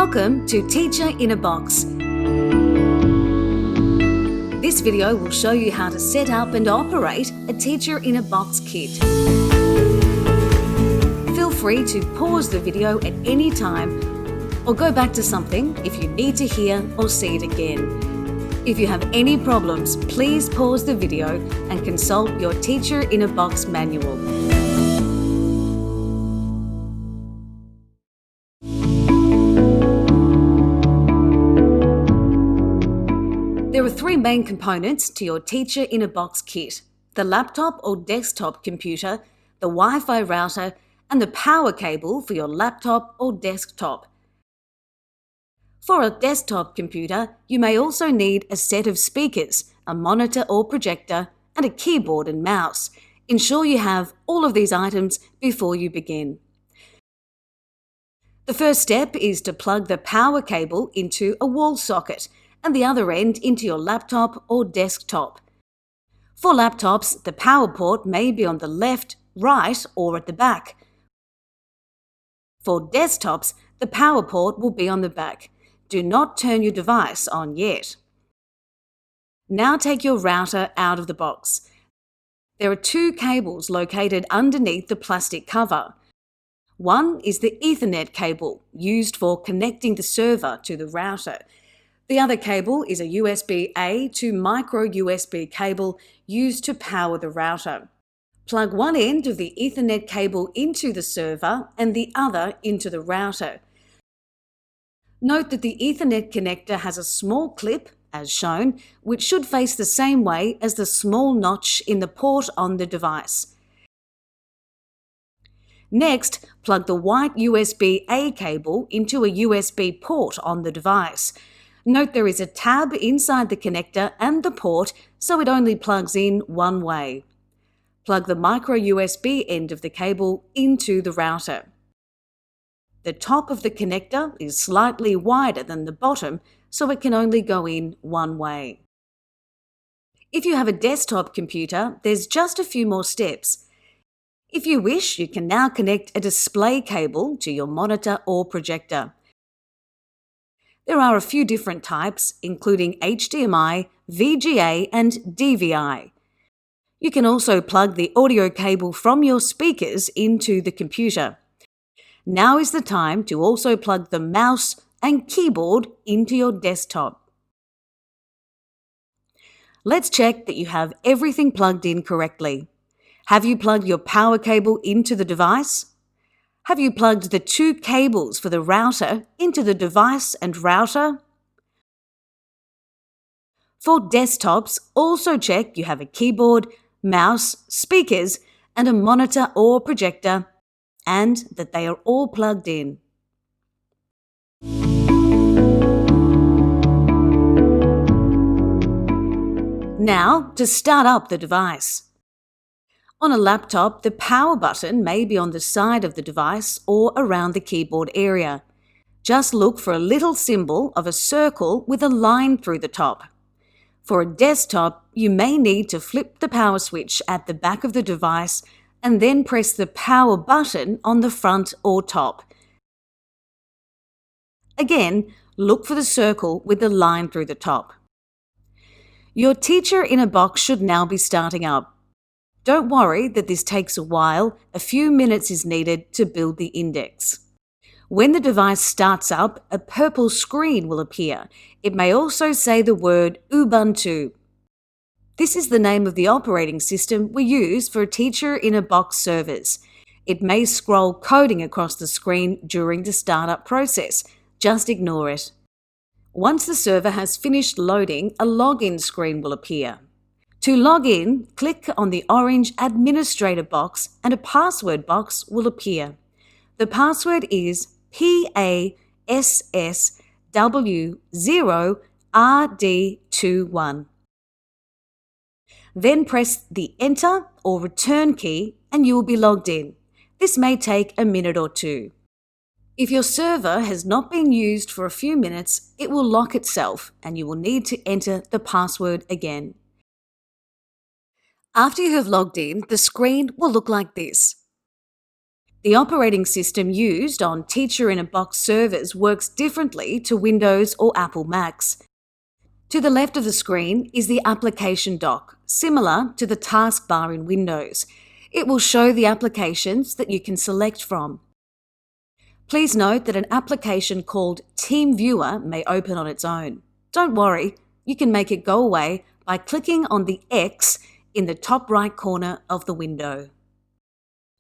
Welcome to Teacher in a Box. This video will show you how to set up and operate a Teacher in a Box kit. Feel free to pause the video at any time or go back to something if you need to hear or see it again. If you have any problems, please pause the video and consult your Teacher in a Box manual. There are three main components to your Teacher in a Box kit: the laptop or desktop computer, the Wi-Fi router, and the power cable for your laptop or desktop. For a desktop computer, you may also need a set of speakers, a monitor or projector, and a keyboard and mouse. Ensure you have all of these items before you begin. The first step is to plug the power cable into a wall socket and the other end into your laptop or desktop. For laptops, the power port may be on the left, right, or at the back. For desktops, the power port will be on the back. Do not turn your device on yet. Now take your router out of the box. There are two cables located underneath the plastic cover. One is the Ethernet cable used for connecting the server to the router. The other cable is a USB-A to micro USB cable used to power the router. Plug one end of the Ethernet cable into the server and the other into the router. Note that the Ethernet connector has a small clip, as shown, which should face the same way as the small notch in the port on the device. Next, plug the white USB-A cable into a USB port on the device. Note there is a tab inside the connector and the port, so it only plugs in one way. Plug the micro USB end of the cable into the router. The top of the connector is slightly wider than the bottom, so it can only go in one way. If you have a desktop computer, there's just a few more steps. If you wish, you can now connect a display cable to your monitor or projector. There are a few different types, including HDMI, VGA, and DVI. You can also plug the audio cable from your speakers into the computer. Now is the time to also plug the mouse and keyboard into your desktop. Let's check that you have everything plugged in correctly. Have you plugged your power cable into the device? Have you plugged the two cables for the router into the device and router? For desktops, also check you have a keyboard, mouse, speakers, and a monitor or projector, and that they are all plugged in. Now, to start up the device. On a laptop, the power button may be on the side of the device or around the keyboard area. Just look for a little symbol of a circle with a line through the top. For a desktop, you may need to flip the power switch at the back of the device and then press the power button on the front or top. Again, look for the circle with the line through the top. Your Teacher in a Box should now be starting up. Don't worry that this takes a while. A few minutes is needed to build the index. When the device starts up, a purple screen will appear. It may also say the word Ubuntu. This is the name of the operating system we use for Teacher in a Box servers. It may scroll coding across the screen during the startup process. Just ignore it. Once the server has finished loading, a login screen will appear. To log in, click on the orange Administrator box and a password box will appear. The password is PASSW0RD21. Then press the Enter or Return key and you will be logged in. This may take a minute or two. If your server has not been used for a few minutes, it will lock itself and you will need to enter the password again. After you have logged in, the screen will look like this. The operating system used on Teacher-in-a-Box servers works differently to Windows or Apple Macs. To the left of the screen is the application dock, similar to the taskbar in Windows. It will show the applications that you can select from. Please note that an application called TeamViewer may open on its own. Don't worry, you can make it go away by clicking on the X in the top right corner of the window.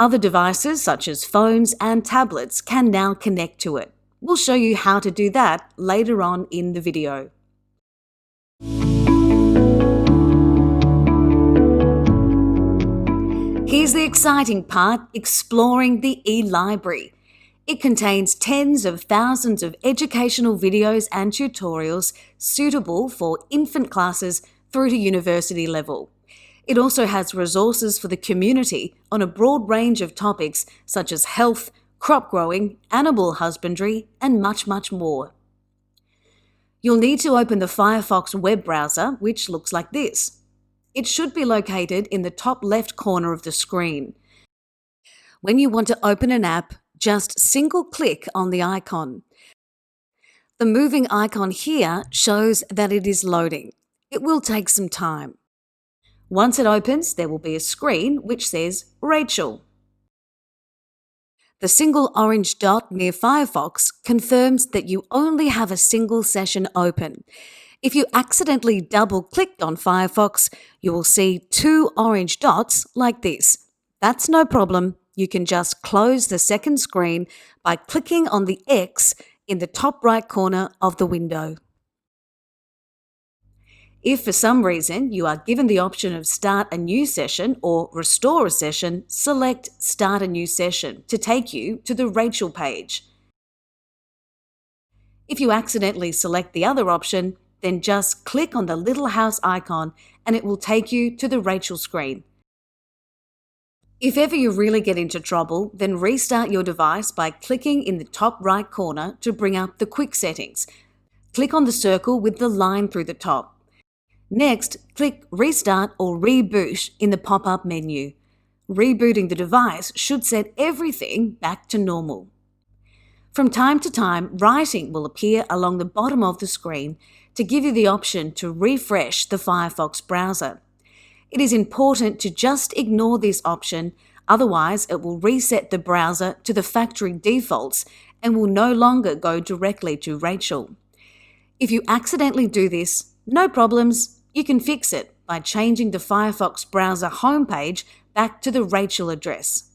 Other devices such as phones and tablets can now connect to it. We'll show you how to do that later on in the video. Here's the exciting part, exploring the elibrary. It contains tens of thousands of educational videos and tutorials suitable for infant classes through to university level. It also has resources for the community on a broad range of topics such as health, crop growing, animal husbandry, and much, much more. You'll need to open the Firefox web browser, which looks like this. It should be located in the top left corner of the screen. When you want to open an app, just single-click on the icon. The moving icon here shows that it is loading. It will take some time. Once it opens, there will be a screen which says Rachel. The single orange dot near Firefox confirms that you only have a single session open. If you accidentally double-clicked on Firefox, you will see two orange dots like this. That's no problem. You can just close the second screen by clicking on the X in the top right corner of the window. If for some reason you are given the option of Start a New Session or Restore a Session, select Start a New Session to take you to the Rachel page. If you accidentally select the other option, then just click on the little house icon and it will take you to the Rachel screen. If ever you really get into trouble, then restart your device by clicking in the top right corner to bring up the quick settings. Click on the circle with the line through the top. Next, click Restart or Reboot in the pop-up menu. Rebooting the device should set everything back to normal. From time to time, writing will appear along the bottom of the screen to give you the option to refresh the Firefox browser. It is important to just ignore this option, otherwise it will reset the browser to the factory defaults and will no longer go directly to Rachel. If you accidentally do this, no problems, you can fix it by changing the Firefox browser homepage back to the Rachel address.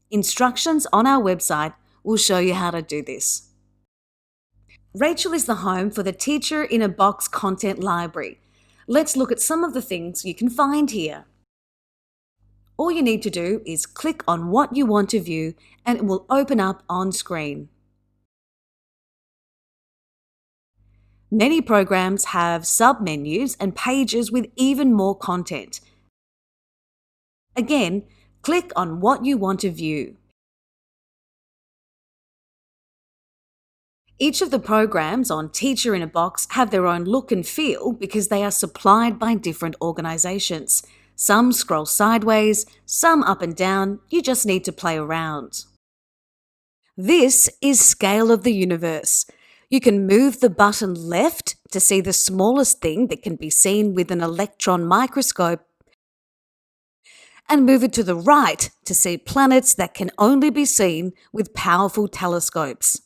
Instructions on our website will show you how to do this. Rachel is the home for the Teacher-in-a-Box content library. Let's look at some of the things you can find here. All you need to do is click on what you want to view and it will open up on screen. Many programs have sub-menus and pages with even more content. Again, click on what you want to view. Each of the programs on Teacher-in-a-Box have their own look and feel because they are supplied by different organisations. Some scroll sideways, some up and down, you just need to play around. This is Scale of the Universe. You can move the button left to see the smallest thing that can be seen with an electron microscope, and move it to the right to see planets that can only be seen with powerful telescopes.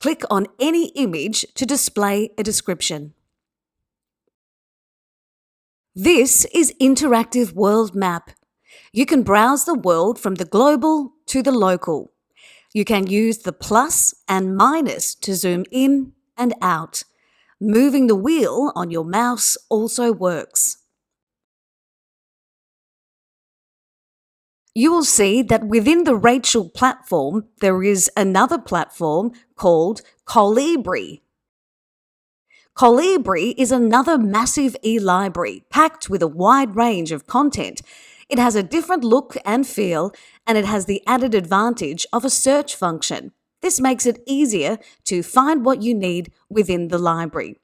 Click on any image to display a description. This is Interactive World Map. You can browse the world from the global to the local. You can use the plus and minus to zoom in and out. Moving the wheel on your mouse also works. You will see that within the Rachel platform, there is another platform called Elibrary. Elibrary is another massive e-library packed with a wide range of content. It has a different look and feel, and it has the added advantage of a search function. This makes it easier to find what you need within the library.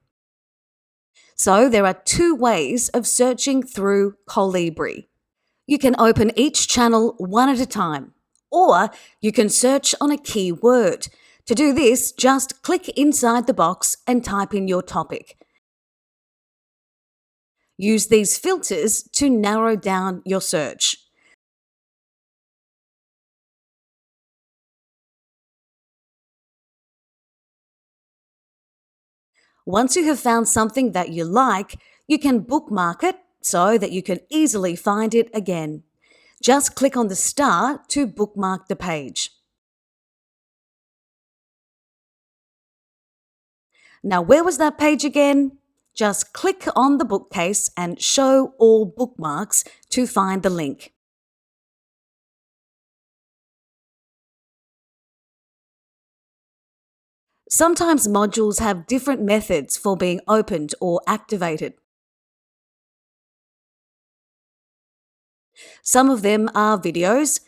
So there are two ways of searching through Elibrary. You can open each channel one at a time, Or you can search on a keyword. To do this, just click inside the box and type in your topic. Use these filters to narrow down your search. Once you have found something that you like, you can bookmark it so that you can easily find it again. Just click on the star to bookmark the page. Now, where was that page again? Just click on the bookcase and show all bookmarks to find the link. Sometimes modules have different methods for being opened or activated. Some of them are videos,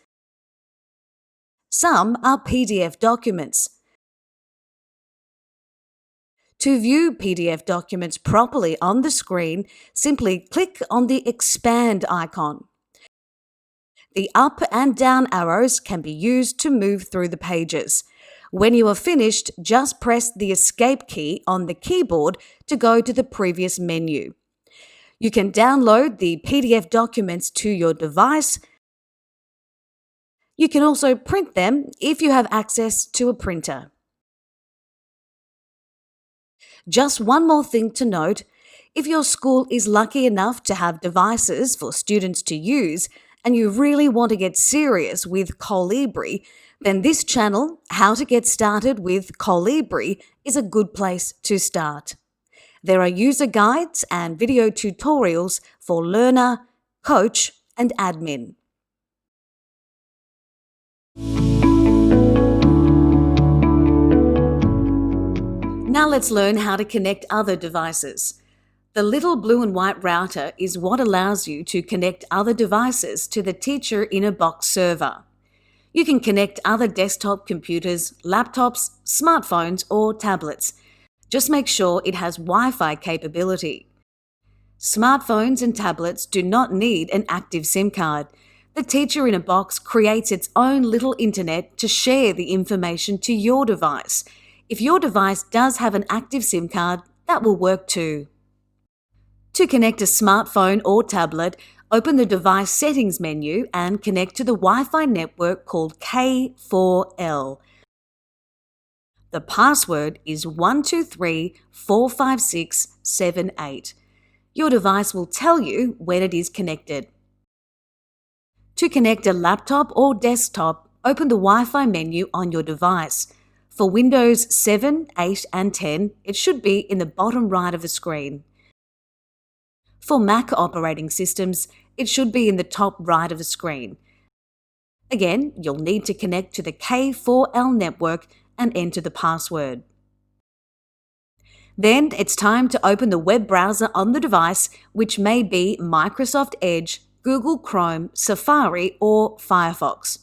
some are PDF documents. To view PDF documents properly on the screen, simply click on the expand icon. The up and down arrows can be used to move through the pages. When you are finished, just press the escape key on the keyboard to go to the previous menu. You can download the PDF documents to your device. You can also print them if you have access to a printer. Just one more thing to note, if your school is lucky enough to have devices for students to use and you really want to get serious with Colibri, then this channel, How to Get Started with Colibri, is a good place to start. There are user guides and video tutorials for learner, coach, and admin. Now let's learn how to connect other devices. The little blue and white router is what allows you to connect other devices to the Teacher in a Box server. You can connect other desktop computers, laptops, smartphones, or tablets. Just make sure it has Wi-Fi capability. Smartphones and tablets do not need an active SIM card. The Teacher in a Box creates its own little internet to share the information to your device. If your device does have an active SIM card, that will work too. To connect a smartphone or tablet, open the Device Settings menu and connect to the Wi-Fi network called K4L. The password is 1234567 Your device will tell you when it is connected. To connect a laptop or desktop, open the Wi-Fi menu on your device. For Windows 7, 8 and 10, it should be in the bottom right of the screen. For Mac operating systems, it should be in the top right of the screen. Again, you'll need to connect to the K4L network and enter the password. Then it's time to open the web browser on the device, which may be Microsoft Edge, Google Chrome, Safari, or Firefox.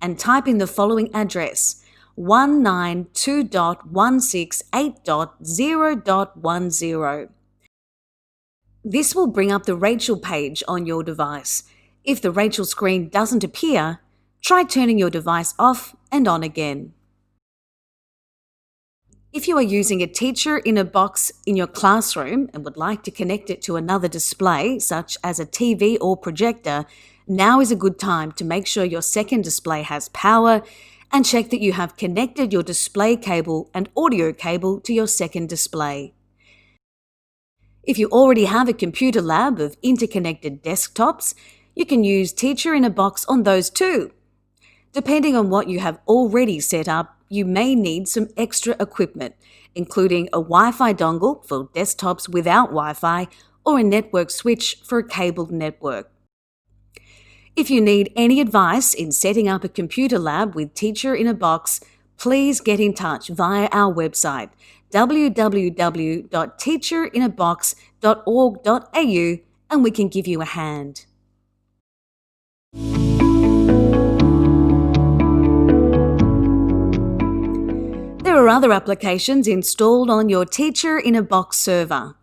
And type in the following address: 192.168.0.10. This will bring up the Rachel page on your device. If the Rachel screen doesn't appear, try turning your device off and on again. If you are using a Teacher in a Box in your classroom and would like to connect it to another display, such as a TV or projector, now is a good time to make sure your second display has power and check that you have connected your display cable and audio cable to your second display. If you already have a computer lab of interconnected desktops, you can use Teacher in a Box on those too. Depending on what you have already set up, you may need some extra equipment, including a Wi-Fi dongle for desktops without Wi-Fi or a network switch for a cabled network. If you need any advice in setting up a computer lab with Teacher in a Box, please get in touch via our website www.teacherinabox.org.au and we can give you a hand. There are other applications installed on your Teacher in a Box server.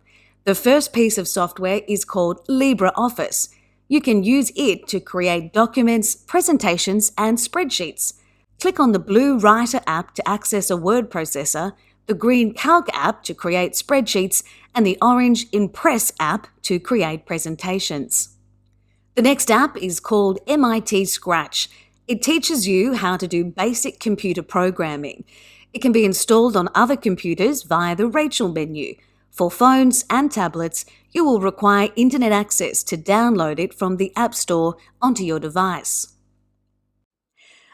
The first piece of software is called LibreOffice. You can use it to create documents, presentations, and spreadsheets. Click on the blue Writer app to access a word processor, the green Calc app to create spreadsheets, and the orange Impress app to create presentations. The next app is called MIT Scratch. It teaches you how to do basic computer programming. It can be installed on other computers via the Rachel menu. For phones and tablets, you will require internet access to download it from the App Store onto your device.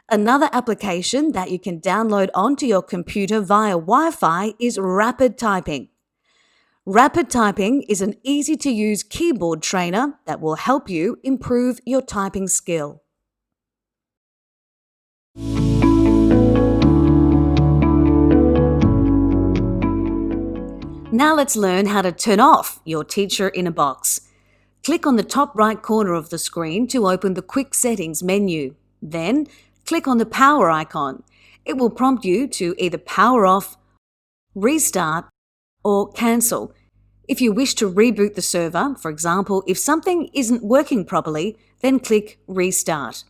Another application that you can download onto your computer via Wi-Fi is Rapid Typing. Rapid Typing is an easy-to-use keyboard trainer that will help you improve your typing skill. Now let's learn how to turn off your Teacher in a Box. Click on the top right corner of the screen to open the Quick Settings menu. Then, click on the power icon. It will prompt you to either power off, restart, or cancel. If you wish to reboot the server, for example, if something isn't working properly, then click Restart.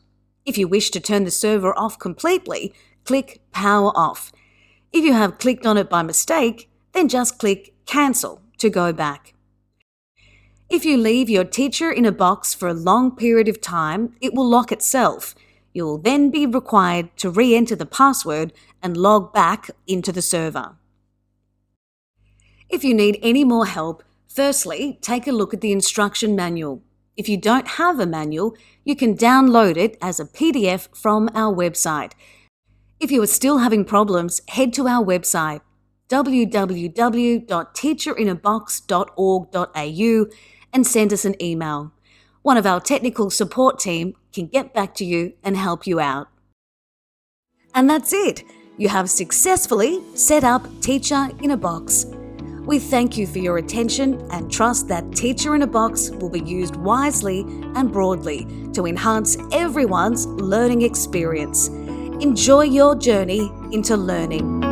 If you wish to turn the server off completely, click Power Off. If you have clicked on it by mistake, then just click Cancel to go back. If you leave your Teacher in a Box for a long period of time, it will lock itself. You will then be required to re-enter the password and log back into the server. If you need any more help, firstly, take a look at the instruction manual. If you don't have a manual, you can download it as a PDF from our website. If you are still having problems, head to our website www.teacherinabox.org.au and send us an email. One of our technical support team can get back to you and help you out. And that's it. You have successfully set up Teacher in a Box. We thank you for your attention and trust that Teacher in a Box will be used wisely and broadly to enhance everyone's learning experience. Enjoy your journey into learning.